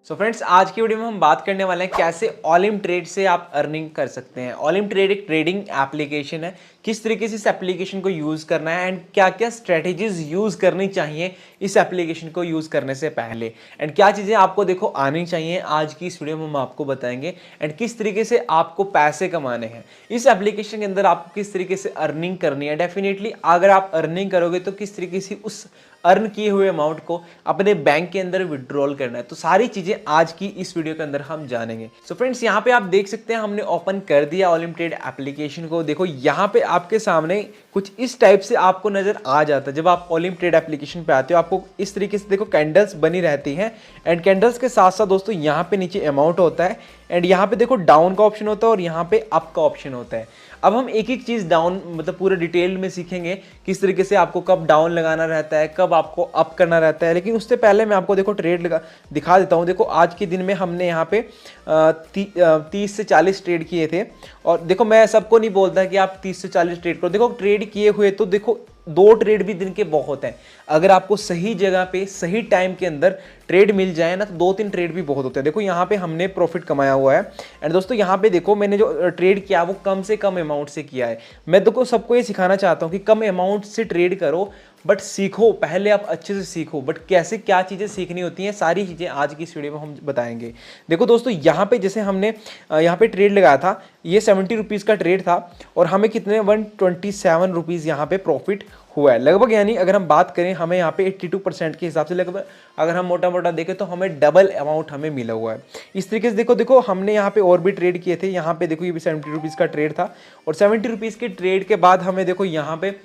So friends, आज की video में हम बात करने वाले हैं कैसे ऑलिम ट्रेड से आप अर्निंग कर सकते हैं। ऑलिम ट्रेड एक ट्रेडिंग एप्लीकेशन है। किस तरीके से इस एप्लीकेशन को यूज़ करना है एंड क्या क्या स्ट्रेटेजीज यूज़ करनी चाहिए इस एप्लीकेशन को यूज़ करने से पहले, एंड क्या चीज़ें आपको देखो आनी चाहिए, आज की इस वीडियो में हम आपको बताएंगे। एंड किस तरीके से आपको पैसे कमाने हैं इस एप्लीकेशन के अंदर, आपको किस तरीके से अर्निंग करनी है। डेफिनेटली अगर आप अर्निंग करोगे तो किस तरीके से उस अर्न किए हुए अमाउंट को अपने बैंक के अंदर विड्रॉल करना है, तो सारी चीजें आज की इस वीडियो के अंदर हम जानेंगे। सो फ्रेंड्स, यहाँ पे आप देख सकते हैं हमने ओपन कर दिया ऑलिम ट्रेड एप्लीकेशन को। देखो यहाँ पे आपके सामने कुछ इस टाइप से आपको नजर आ जाता है। जब आप ऑलिम ट्रेड एप्लीकेशन पे आते हो आपको इस तरीके से देखो कैंडल्स बनी रहती हैं, एंड कैंडल्स के साथ साथ दोस्तों यहाँ पे नीचे अमाउंट होता है, एंड यहाँ पे देखो डाउन का ऑप्शन होता है और यहाँ पे अप का ऑप्शन होता है। अब हम एक एक चीज डाउन मतलब पूरे डिटेल में सीखेंगे किस तरीके से आपको कब डाउन लगाना रहता है, कब आपको अप करना रहता है। लेकिन उससे पहले मैं आपको देखो ट्रेड दिखा देता हूँ। देखो आज के दिन में हमने यहाँ पे 30 से 40 ट्रेड किए थे, और देखो मैं सबको नहीं बोलता कि आप 30 से 40 ट्रेड करो। देखो ट्रेड किए हुए तो देखो 2 ट्रेड भी दिन के बहुत हैं। अगर आपको सही जगह पे सही टाइम के अंदर ट्रेड मिल जाए ना, तो 2-3 ट्रेड भी बहुत होते हैं। देखो यहाँ पे हमने प्रॉफिट कमाया हुआ है, एंड दोस्तों यहाँ पे देखो मैंने जो ट्रेड किया वो कम से कम अमाउंट से किया है। मैं देखो सबको ये सिखाना चाहता हूँ कि कम अमाउंट से ट्रेड करो, बट सीखो, पहले आप अच्छे से सीखो। बट कैसे क्या चीज़ें सीखनी होती हैं, सारी चीज़ें आज की इस वीडियो में हम बताएंगे। देखो दोस्तों यहाँ पे जैसे हमने यहाँ पे ट्रेड लगाया था, ये 70 रुपीज़ का ट्रेड था, और हमें कितने 127 रुपीज़ यहाँ पे प्रॉफिट हुआ है लगभग। यानी अगर हम बात करें हमें यहाँ पे 82% के हिसाब से लगभग अगर हम मोटा मोटा देखें तो हमें डबल अमाउंट हमें मिला हुआ है। इस तरीके से देखो हमने यहाँ पे और भी ट्रेड किए थे। यहाँ पे देखो ये भी 70 रुपीज़ का ट्रेड था, और 70 रुपीज़ के ट्रेड के बाद हमें देखो यहाँ पे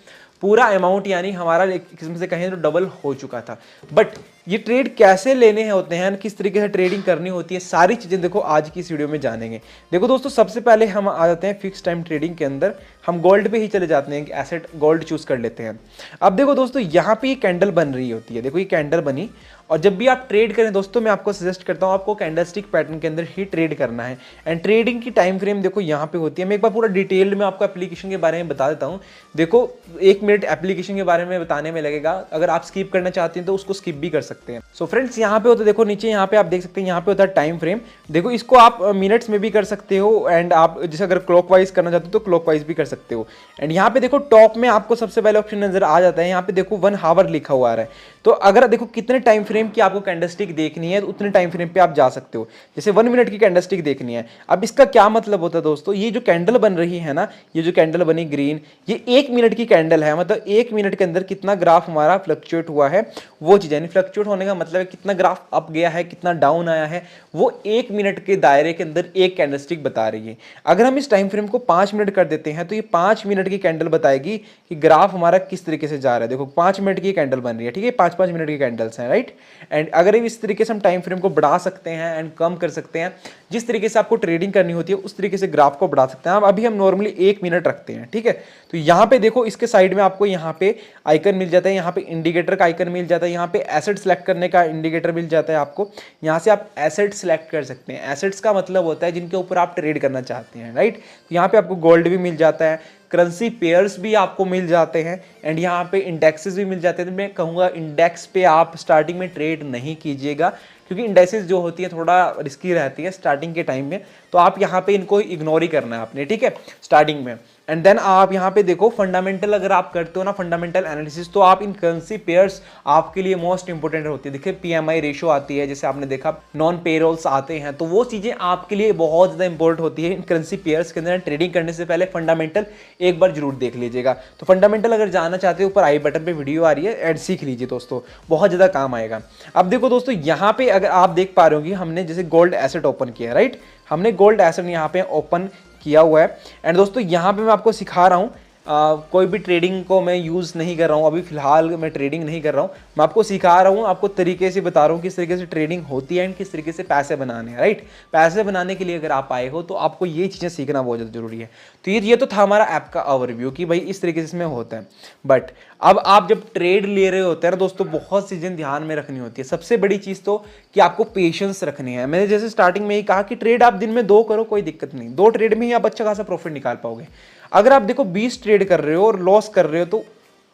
पूरा अमाउंट यानी हमारा एक किस्म से कहें तो डबल हो चुका था। बट ये ट्रेड कैसे लेने होते हैं, किस तरीके से ट्रेडिंग करनी होती है, सारी चीज़ें देखो आज की इस वीडियो में जानेंगे। देखो दोस्तों सबसे पहले हम आ जाते हैं फिक्स टाइम ट्रेडिंग के अंदर। हम गोल्ड पे ही चले जाते हैं, एसेट गोल्ड चूज कर लेते हैं। अब देखो दोस्तों यहाँ पे ये कैंडल बन रही होती है। देखो ये कैंडल बनी, और जब भी आप ट्रेड करें दोस्तों मैं आपको सजेस्ट करता हूँ आपको कैंडलस्टिक पैटर्न के अंदर ही ट्रेड करना है। एंड ट्रेडिंग की टाइम फ्रेम देखो यहाँ पे होती है। मैं एक बार पूरा डिटेल में आपको एप्लीकेशन के बारे में बता देता हूँ। देखो 1 मिनट एप्लीकेशन के बारे में बताने में लगेगा, अगर आप स्किप करना चाहते हैं तो उसको स्किप भी कर सकते हैं। सो फ्रेंड्स यहाँ पे होता है, देखो नीचे यहाँ पे आप देख सकते हैं, यहाँ पे होता है टाइम फ्रेम। देखो इसको आप मिनट्स में भी कर सकते हो, एंड आप जैसे अगर क्लॉकवाइज करना चाहते हो तो क्लॉकवाइज भी कर सकते हो। एंड यहाँ पे देखो टॉप में आपको सबसे पहले ऑप्शन नजर आ जाता है, यहाँ पे देखो 1 आवर लिखा हुआ आ रहा है। तो अगर देखो कितने टाइम फ्रेम की आपको कैंडलस्टिक देखनी है तो उतने टाइम फ्रेम पे आप जा सकते हो। जैसे 1 मिनट की कैंडलस्टिक देखनी है। अब इसका क्या मतलब होता है दोस्तों, ये जो कैंडल बन रही है ना, ये जो कैंडल बनी ग्रीन, ये 1 मिनट की कैंडल है। मतलब 1 मिनट के अंदर कितना ग्राफ हमारा फ्लक्चुएट हुआ है वो चीज़, यानी फ्लक्चुएट होने का मतलब है कितना ग्राफ अप गया है, कितना डाउन आया है, वो 1 मिनट के दायरे के अंदर एक कैंडलस्टिक बता रही है। अगर हम इस टाइम फ्रेम को 5 मिनट कर देते हैं तो ये 5 मिनट की कैंडल बताएगी कि ग्राफ हमारा किस तरीके से जा रहा है। देखो 5 मिनट की कैंडल बन रही है, ठीक है, 5-5 मिनट की कैंडल्स हैं, राइट। एंड अगर इस तरीके से हम टाइम फ्रेम को बढ़ा सकते हैं एंड कम कर सकते हैं, जिस तरीके से आपको ट्रेडिंग करनी होती है उस तरीके से ग्राफ को बढ़ा सकते हैं। अब अभी हम नॉर्मली 1 मिनट रखते हैं, ठीक है। तो यहाँ पे देखो इसके साइड में आपको यहाँ पे आइकन मिल जाता है, यहाँ पे इंडिकेटर का आइकन मिल जाता है, यहाँ पे एसेट सेलेक्ट करने का इंडिकेटर मिल जाता है आपको। यहाँ से आप एसेट सेलेक्ट कर सकते हैं। एसेट्स का मतलब होता है जिनके ऊपर आप ट्रेड करना चाहते हैं, राइट। तो यहाँ पे आपको गोल्ड भी मिल जाता है, करेंसी पेयर्स भी आपको मिल जाते हैं, एंड यहाँ पे इंडेक्सेस भी मिल जाते हैं। तो मैं कहूँगा इंडेक्स पे आप स्टार्टिंग में ट्रेड नहीं कीजिएगा, क्योंकि इंडेक्सेस जो होती है थोड़ा रिस्की रहती है स्टार्टिंग के टाइम में। तो आप यहाँ पे इनको इग्नोर ही करना है आपने, ठीक है, स्टार्टिंग में। एंड देन आप यहाँ पे देखो फंडामेंटल अगर आप करते हो ना, फंडामेंटल एनालिसिस, तो आप इन करेंसी पेयर्स आपके लिए मोस्ट इंपोर्टेंट होती है। देखिए PMI रेशो आती है, जैसे आपने देखा नॉन पेरोल्स आते हैं, तो वो चीज़ें आपके लिए बहुत ज़्यादा इंपॉर्टेंट होती है। इन करेंसी पेयर्स के अंदर ट्रेडिंग करने से पहले फंडामेंटल एक बार जरूर देख लीजिएगा। तो फंडामेंटल अगर जानना चाहते हो ऊपर आई बटन पर वीडियो आ रही है, एंड सीख लीजिए दोस्तों, बहुत ज़्यादा काम आएगा। अब देखो दोस्तों यहाँ पे अगर आप देख पा रहे हो कि हमने जैसे गोल्ड एसेट ओपन किया, राइट, हमने गोल्ड एसेट यहाँ पे ओपन किया हुआ है। एंड दोस्तों यहाँ पे मैं आपको सिखा रहा हूँ, कोई भी ट्रेडिंग को मैं यूज़ नहीं कर रहा हूँ, अभी फिलहाल मैं ट्रेडिंग नहीं कर रहा हूँ, मैं आपको सिखा रहा हूँ, आपको तरीके से बता रहा हूँ किस तरीके से ट्रेडिंग होती है एंड किस तरीके से पैसे बनाने हैं, राइट। पैसे बनाने के लिए अगर आप आए हो तो आपको ये चीज़ें सीखना बहुत ज़्यादा जरूरी है। तो ये तो था हमारा ऐप का ओवरव्यू कि भाई इस तरीके से इसमें होता है। बट अब आप जब ट्रेड ले रहे होते हैं ना दोस्तों, बहुत सी चीज़ें ध्यान में रखनी होती है। सबसे बड़ी चीज़ तो कि आपको पेशेंस रखनी है। मैंने जैसे स्टार्टिंग में ही कहा कि ट्रेड आप दिन में 2 करो, कोई दिक्कत नहीं, 2 ट्रेड में ही आप अच्छा खासा प्रॉफिट निकाल पाओगे। अगर आप देखो 20 ट्रेड कर रहे हो और लॉस कर रहे हो तो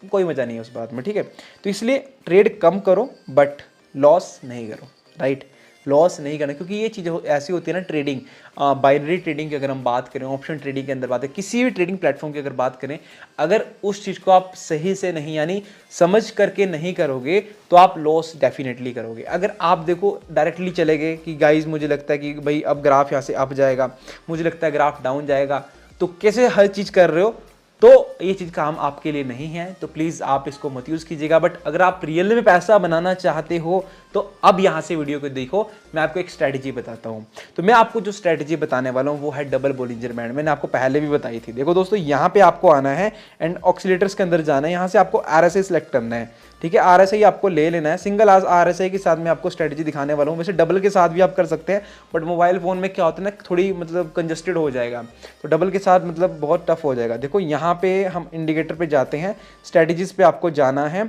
कोई मजा नहीं है उस बात में, ठीक है। तो इसलिए ट्रेड कम करो बट लॉस नहीं करो, राइट। लॉस नहीं करना, क्योंकि ये चीज़ ऐसी होती है ना ट्रेडिंग, बाइनरी ट्रेडिंग की अगर हम बात करें, ऑप्शन ट्रेडिंग के अंदर बात है, किसी भी ट्रेडिंग प्लेटफॉर्म की अगर बात करें, अगर उस चीज़ को आप सही से नहीं यानी समझ करके नहीं करोगे तो आप लॉस डेफिनेटली करोगे। अगर आप देखो डायरेक्टली चले गए कि गाइज मुझे लगता है कि भाई अब ग्राफ यहाँ से अप जाएगा, मुझे लगता है ग्राफ डाउन जाएगा, तो कैसे हर चीज़ कर रहे हो, तो ये चीज़ काम आपके लिए नहीं है, तो प्लीज़ आप इसको मत यूज़ कीजिएगा। बट अगर आप रियल में पैसा बनाना चाहते हो तो अब यहाँ से वीडियो को देखो, मैं आपको एक स्ट्रैटेजी बताता हूँ। तो मैं आपको जो स्ट्रैटेजी बताने वाला हूँ वो है डबल बोलिंजर बैंड। मैंने आपको पहले भी बताई थी। देखो दोस्तों, यहाँ पे आपको आना है एंड ऑक्सीलेटर्स के अंदर जाना है, यहाँ से आपको RSI सेलेक्ट करना है, ठीक है। RSI आपको ले लेना है, सिंगल RSI के साथ मैं आपको स्ट्रैटेजी दिखाने वाला हूँ। वैसे डबल के साथ भी आप कर सकते हैं, बट मोबाइल फ़ोन में क्या होता है ना, थोड़ी मतलब कंजस्टेड हो जाएगा, तो डबल के साथ मतलब बहुत टफ हो जाएगा। देखो यहाँ पे हम इंडिकेटर पे जाते हैं, स्ट्रैटेजीज पे आपको जाना है,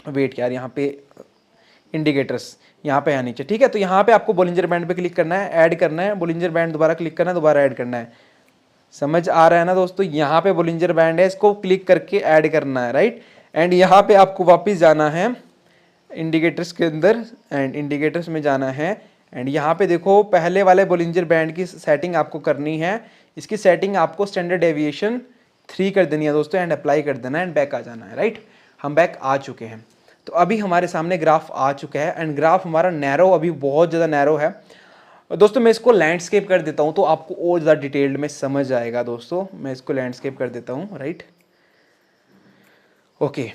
वेट यार, यहाँ पे इंडिकेटर्स यहाँ पे है नीचे, ठीक है। तो यहाँ पे आपको बोलिंजर बैंड पे क्लिक करना है, ऐड करना है, बोलिंजर बैंड दोबारा क्लिक करना है, दोबारा ऐड करना है। समझ आ रहा है ना दोस्तों, यहाँ पे बोलिंजर बैंड है, इसको क्लिक करके ऐड करना है, राइट। एंड यहाँ पे आपको वापस जाना है इंडिकेटर्स के अंदर, एंड इंडिकेटर्स में जाना है, एंड यहाँ पे देखो पहले वाले बोलिंजर बैंड की सेटिंग आपको करनी है। इसकी सेटिंग आपको स्टैंडर्ड डेविएशन 3 कर देनी है दोस्तों, एंड अप्लाई कर देना है, एंड बैक आ जाना है, राइट। हम बैक आ चुके हैं, तो अभी हमारे सामने ग्राफ आ चुका है, एंड ग्राफ हमारा नैरो, अभी बहुत ज़्यादा नैरो है दोस्तों। मैं इसको लैंडस्केप कर देता हूँ तो आपको और ज़्यादा डिटेल्ड में समझ आएगा दोस्तों। मैं इसको लैंडस्केप कर देता हूँ, राइट, ओके।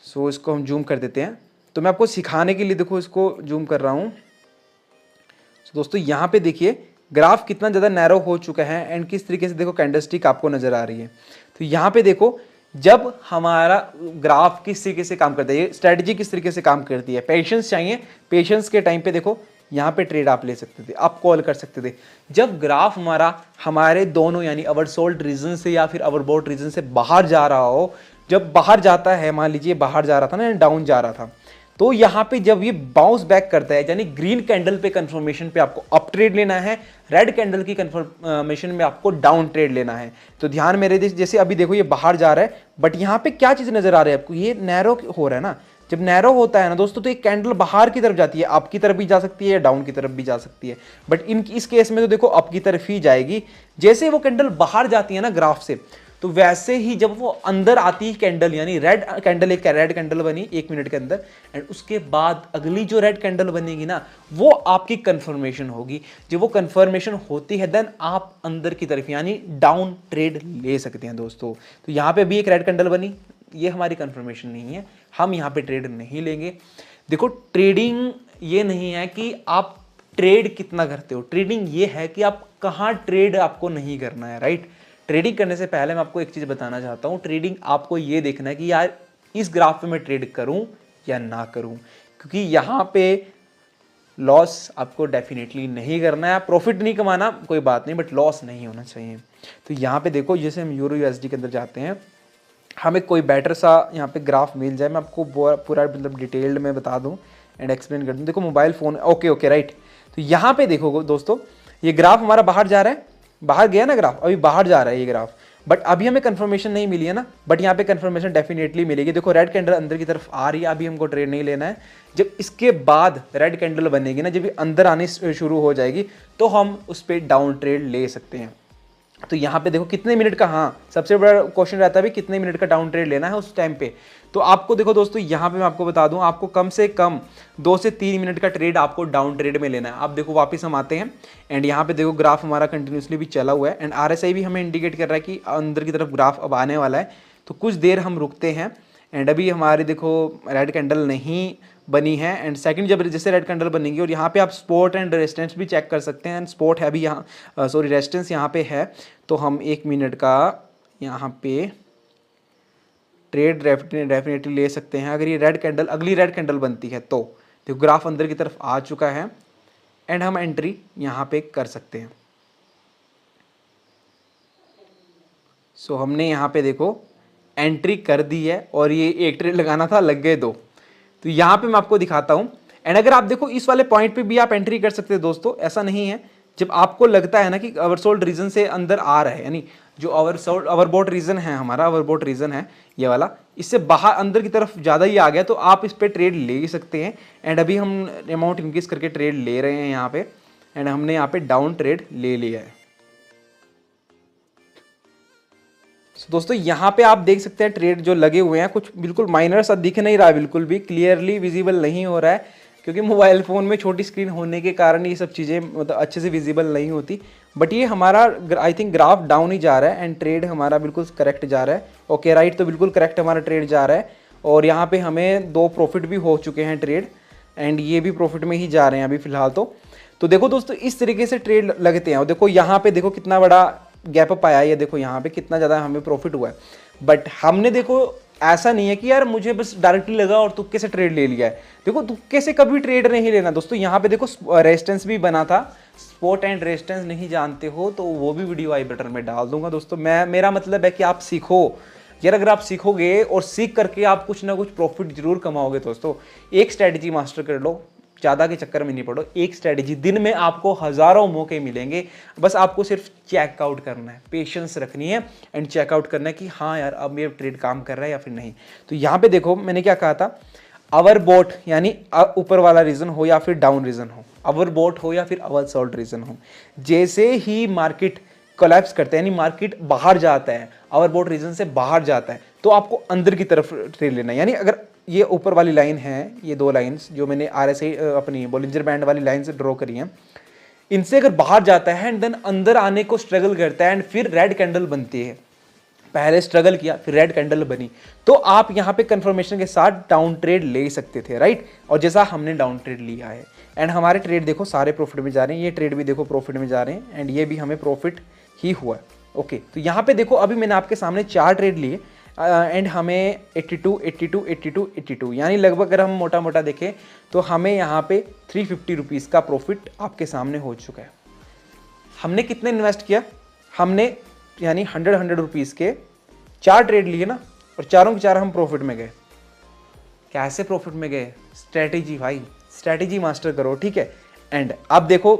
सो इसको हम जूम कर देते हैं, तो मैं आपको सिखाने के लिए देखो इसको जूम कर रहा हूँ। दोस्तों यहाँ पे देखिए ग्राफ कितना ज़्यादा नैरो हो चुका है, एंड किस तरीके से देखो कैंडलस्टिक आपको नज़र आ रही है। तो यहाँ पे देखो जब हमारा ग्राफ किस तरीके से काम करता है, ये स्ट्रैटेजी किस तरीके से काम करती है, पेशेंस चाहिए। पेशेंस के टाइम पे देखो यहाँ पे ट्रेड आप ले सकते थे, आप कॉल कर सकते थे। जब ग्राफ हमारे दोनों यानी ओवरसोल्ड रीजन से या फिर ओवरबॉट रीजन से बाहर जा रहा हो, जब बाहर जाता है, मान लीजिए बाहर जा रहा था ना, डाउन जा रहा था, तो यहाँ पे जब ये बाउंस बैक करता है, यानी ग्रीन कैंडल पे कंफर्मेशन पे आपको अप ट्रेड लेना है, रेड कैंडल की कंफर्मेशन में आपको डाउन ट्रेड लेना है। तो ध्यान मेरे जैसे अभी देखो ये बाहर जा रहा है, बट यहाँ पे क्या चीज़ नजर आ रही है आपको, ये नैरो हो रहा है ना। जब नैरो होता है ना दोस्तों, तो एक कैंडल बाहर की तरफ जाती है, अप की तरफ भी जा सकती है, डाउन की तरफ भी जा सकती है, बट इस केस में तो देखो अप की तरफ ही जाएगी। जैसे वो कैंडल बाहर जाती है ना ग्राफ से, तो वैसे ही जब वो अंदर आती है कैंडल, यानी रेड कैंडल, एक रेड कैंडल बनी 1 मिनट के अंदर, एंड उसके बाद अगली जो रेड कैंडल बनेगी ना, वो आपकी कंफर्मेशन होगी। जब वो कंफर्मेशन होती है, देन आप अंदर की तरफ यानी डाउन ट्रेड ले सकते हैं दोस्तों। तो यहाँ पे भी एक रेड कैंडल बनी, ये हमारी कंफर्मेशन नहीं है, हम यहाँ पे ट्रेड नहीं लेंगे। देखो ट्रेडिंग ये नहीं है कि आप ट्रेड कितना करते हो, ट्रेडिंग ये है कि आप कहाँ ट्रेड आपको नहीं करना है, राइट। ट्रेडिंग करने से पहले मैं आपको एक चीज़ बताना चाहता हूँ, ट्रेडिंग आपको ये देखना है कि यार इस ग्राफ पे मैं ट्रेड करूँ या ना करूँ, क्योंकि यहाँ पे लॉस आपको डेफिनेटली नहीं करना है। प्रॉफिट नहीं कमाना कोई बात नहीं, बट लॉस नहीं होना चाहिए। तो यहाँ पे देखो, जैसे हम यूरो USD के अंदर जाते हैं, हमें कोई बेटर सा यहाँ पे ग्राफ मिल जाए, मैं आपको पूरा मतलब डिटेल्ड में बता दूँ एंड एक्सप्लेन कर दूँ। देखो मोबाइल फ़ोन, ओके राइट। तो यहाँ पे देखो दोस्तों, ये ग्राफ हमारा बाहर जा रहा है, बाहर गया ना ग्राफ, अभी बाहर जा रहा है ये ग्राफ, बट अभी हमें कंफर्मेशन नहीं मिली है ना, बट यहाँ पे कंफर्मेशन डेफिनेटली मिलेगी। देखो रेड कैंडल अंदर की तरफ आ रही है, अभी हमको ट्रेड नहीं लेना है। जब इसके बाद रेड कैंडल बनेगी ना, जब ये अंदर आनी शुरू हो जाएगी, तो हम उस पर डाउन ट्रेड ले सकते हैं। तो यहाँ पे देखो कितने मिनट का, हाँ सबसे बड़ा क्वेश्चन रहता है भी कितने मिनट का डाउन ट्रेड लेना है उस टाइम पे। तो आपको देखो दोस्तों, यहाँ पे मैं आपको बता दूं, आपको कम से कम 2 से 3 मिनट का ट्रेड आपको डाउन ट्रेड में लेना है। आप देखो वापस हम आते हैं, एंड यहाँ पे देखो ग्राफ हमारा कंटिन्यूसली भी चला हुआ है, एंड RSI भी हमें इंडिकेट कर रहा है कि अंदर की तरफ ग्राफ अब आने वाला है। तो कुछ देर हम रुकते हैं, एंड अभी हमारी देखो रेड कैंडल नहीं बनी है, एंड सेकंड जब जैसे रेड कैंडल बनेगी, और यहाँ पे आप सपोर्ट एंड रेजिस्टेंस भी चेक कर सकते हैं। एंड सपोर्ट है अभी यहाँ, सॉरी रेजिस्टेंस यहाँ पे है, तो हम 1 मिनट का यहाँ पे ट्रेड डेफिनेटली ले सकते हैं अगर ये रेड कैंडल, अगली रेड कैंडल बनती है तो। देखो ग्राफ अंदर की तरफ आ चुका है, एंड हम एंट्री यहाँ पे कर सकते हैं। सो हमने यहाँ पे देखो एंट्री कर दी है, और ये 1 ट्रेड लगाना था, लग गए 2। तो यहाँ पे मैं आपको दिखाता हूँ, एंड अगर आप देखो इस वाले पॉइंट पे भी आप एंट्री कर सकते हैं दोस्तों, ऐसा नहीं है। जब आपको लगता है ना कि ओवरसोल्ड रीजन से अंदर आ रहा है, यानी जो ओवरबॉट रीजन है हमारा, ओवरबॉट रीजन है ये वाला, इससे बाहर अंदर की तरफ ज़्यादा ही आ गया तो आप इस पर ट्रेड ले ही सकते हैं। एंड अभी हम अमाउंट इंक्रीज करके ट्रेड ले रहे हैं यहाँ पे, एंड हमने यहाँ पे डाउन ट्रेड ले लिया है। दोस्तों यहाँ पे आप देख सकते हैं ट्रेड जो लगे हुए हैं, कुछ बिल्कुल माइनर सा दिख नहीं रहा है, बिल्कुल भी क्लियरली विजिबल नहीं हो रहा है, क्योंकि मोबाइल फ़ोन में छोटी स्क्रीन होने के कारण ये सब चीज़ें मतलब अच्छे से विजिबल नहीं होती। बट ये हमारा आई थिंक ग्राफ डाउन ही जा रहा है एंड ट्रेड हमारा बिल्कुल करेक्ट जा रहा है। ओके राइट, तो बिल्कुल करेक्ट हमारा ट्रेड जा रहा है और यहाँ पे हमें 2 प्रॉफिट भी हो चुके हैं ट्रेड, एंड ये भी प्रॉफिट में ही जा रहे हैं अभी फिलहाल। तो देखो दोस्तों इस तरीके से ट्रेड लगते हैं। और देखो यहाँ पे देखो कितना बड़ा गैप अप आया है, ये देखो यहाँ पे कितना ज़्यादा हमें प्रॉफिट हुआ है। बट हमने देखो ऐसा नहीं है कि यार मुझे बस डायरेक्टली लगा और तुक्के से ट्रेड ले लिया है। देखो तुक्के से कभी ट्रेड नहीं लेना दोस्तों। यहाँ पे देखो रेजिस्टेंस भी बना था, स्पॉट एंड रेजिस्टेंस नहीं जानते हो तो वो भी वीडियो आई बटन में डाल दूंगा दोस्तों। मेरा मतलब है कि आप सीखो यार, अगर आप सीखोगे और सीख करके आप कुछ ना कुछ प्रॉफिट जरूर कमाओगे दोस्तों। एक स्ट्रेटजी मास्टर कर लो, ज़्यादा के चक्कर में नहीं पड़ो, एक स्ट्रेटजी, दिन में आपको हज़ारों मौके मिलेंगे, बस आपको सिर्फ चेकआउट करना है, पेशेंस रखनी है एंड चेकआउट करना है कि हाँ यार अब ये ट्रेड काम कर रहा है या फिर नहीं। तो यहाँ पे देखो मैंने क्या कहा था, ओवरबॉट यानी ऊपर वाला रीजन हो या फिर डाउन रीजन हो, ओवरबॉट हो या फिर ओवरसोल्ड रीजन हो, जैसे ही मार्केट कोलैप्स करता है यानी मार्केट बाहर जाता है, ओवरबॉट रीजन से बाहर जाता है, तो आपको अंदर की तरफ ट्रेड लेना है। यानी अगर ये ऊपर वाली लाइन है, ये 2 लाइंस जो मैंने RSI अपनी बॉलिंजर बैंड वाली लाइन से ड्रॉ करी हैं, इनसे अगर बाहर जाता है एंड देन अंदर आने को स्ट्रगल करता है एंड फिर रेड कैंडल बनती है, पहले स्ट्रगल किया फिर रेड कैंडल बनी, तो आप यहाँ पे कंफर्मेशन के साथ डाउन ट्रेड ले सकते थे, राइट। और जैसा हमने डाउन ट्रेड लिया है एंड हमारे ट्रेड देखो सारे प्रॉफिट में जा रहे हैं, ये ट्रेड भी देखो प्रॉफिट में जा रहे हैं एंड ये भी हमें प्रॉफिट ही हुआ है। ओके, तो यहाँ पे देखो अभी मैंने आपके सामने 4 ट्रेड लिए एंड हमें 82, 82, 82, 82 यानी लगभग अगर हम मोटा मोटा देखें तो हमें यहाँ पे 350 रुपीज़ का प्रॉफिट आपके सामने हो चुका है। हमने कितने इन्वेस्ट किया, हमने यानी 100 रुपीज़ के 4 ट्रेड लिए ना, और चारों के चार हम प्रॉफिट में गए। कैसे प्रॉफिट में गए, स्ट्रैटेजी भाई, स्ट्रैटेजी मास्टर करो, ठीक है। एंड अब देखो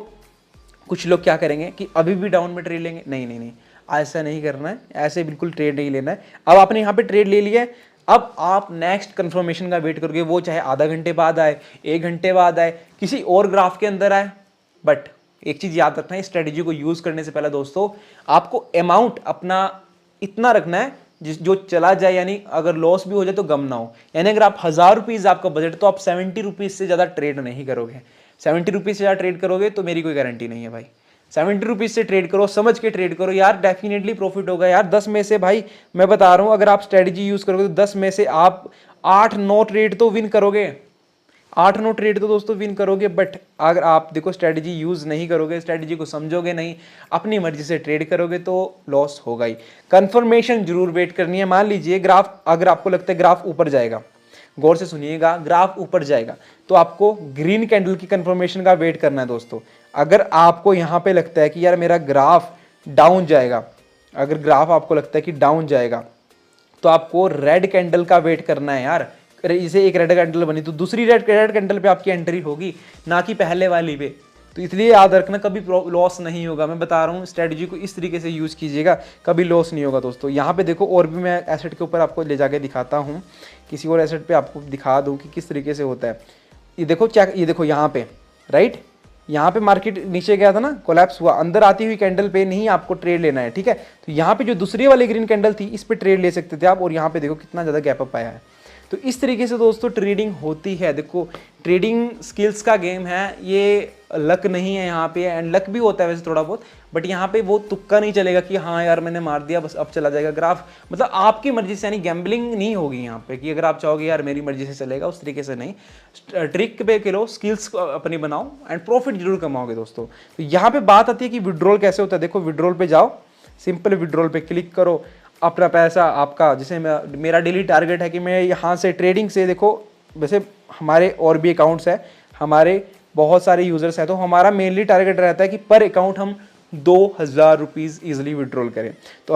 कुछ लोग क्या करेंगे कि अभी भी डाउन में ट्रेड लेंगे, नहीं नहीं नहीं, ऐसा नहीं करना है, ऐसे बिल्कुल ट्रेड नहीं लेना है। अब आपने यहाँ पे ट्रेड ले लिया है, अब आप नेक्स्ट कंफर्मेशन का वेट करोगे, वो चाहे आधा घंटे बाद आए, 1 घंटे बाद आए, किसी और ग्राफ के अंदर आए। बट एक चीज़ याद रखना है, स्ट्रेटजी को यूज़ करने से पहले दोस्तों आपको अमाउंट अपना इतना रखना है जो चला जाए, यानी अगर लॉस भी हो जाए तो गम ना हो। यानी अगर आप 1000 रुपीज़ आपका बजट, तो आप 70 रुपीज़ से ज़्यादा ट्रेड नहीं करोगे। 70 रुपीज़ से ज़्यादा ट्रेड करोगे तो मेरी कोई गारंटी नहीं है भाई। 70 रुपीज़ से ट्रेड करो, समझ के ट्रेड करो यार, डेफिनेटली प्रॉफिट होगा यार। 10 में से भाई मैं बता रहा हूँ, अगर आप स्ट्रेटजी यूज़ करोगे तो 10 में से आप 8-9 ट्रेड तो विन करोगे, 8-9 ट्रेड तो दोस्तों विन करोगे। बट अगर आप देखो स्ट्रेटजी यूज़ नहीं करोगे, स्ट्रेटजी को समझोगे नहीं, अपनी मर्जी से ट्रेड करोगे तो लॉस होगा ही। कंफर्मेशन जरूर वेट करनी है। मान लीजिए ग्राफ, अगर आपको लगता है ग्राफ ऊपर जाएगा, गौर से सुनिएगा, ग्राफ ऊपर जाएगा तो आपको ग्रीन कैंडल की कंफर्मेशन का वेट करना है दोस्तों। अगर आपको यहाँ पे लगता है कि यार मेरा ग्राफ डाउन जाएगा, अगर ग्राफ आपको लगता है कि डाउन जाएगा तो आपको रेड कैंडल का वेट करना है यार। इसे एक रेड कैंडल बनी तो दूसरी रेड कैंडल पे आपकी एंट्री होगी, ना कि पहले वाली पे। तो इसलिए याद रखना कभी लॉस नहीं होगा। मैं बता रहा हूँ स्ट्रेटजी को इस तरीके से यूज़ कीजिएगा, कभी लॉस नहीं होगा दोस्तों। यहाँ पे देखो और भी मैं एसेट के ऊपर आपको ले जाके दिखाता हूँ, किसी और एसेट पे आपको दिखा दूँ कि किस तरीके से होता है। ये देखो चेक, ये देखो यहाँ पे, राइट, यहाँ पे मार्केट नीचे गया था ना, कोलैप्स हुआ, अंदर आती हुई कैंडल पे नहीं आपको ट्रेड लेना है, ठीक है। तो यहाँ पे जो दूसरी वाली ग्रीन कैंडल थी इस पे ट्रेड ले सकते थे आप, और यहाँ पे देखो कितना ज़्यादा गैप अप आया है। तो इस तरीके से दोस्तों ट्रेडिंग होती है। देखो ट्रेडिंग स्किल्स का गेम है, ये लक नहीं है यहाँ पे, एंड लक भी होता है वैसे थोड़ा बहुत, बट यहाँ पे वो तुक्का नहीं चलेगा कि हाँ यार मैंने मार दिया बस अब चला जाएगा ग्राफ। मतलब आपकी मर्जी से, यानी गैम्बलिंग नहीं होगी यहाँ पे कि अगर आप चाहोगे यार मेरी मर्जी से चलेगा, उस तरीके से नहीं। ट्रिक पे खेलो, स्किल्स अपनी बनाओ एंड प्रॉफिट जरूर कमाओगे दोस्तों। तो यहाँ पे बात आती है कि विड्रॉल कैसे होता है। देखो विड्रॉल पे जाओ, सिंपल विड्रॉल पे क्लिक करो, अपना पैसा आपका, जैसे मेरा डेली टारगेट है कि मैं यहाँ से ट्रेडिंग से, देखो वैसे हमारे और भी अकाउंट्स है, हमारे बहुत सारे यूजर्स हैं, तो हमारा मेनली टारगेट रहता है कि पर अकाउंट हम 2000 रुपीज़ ईजिली विड्रॉल करें। तो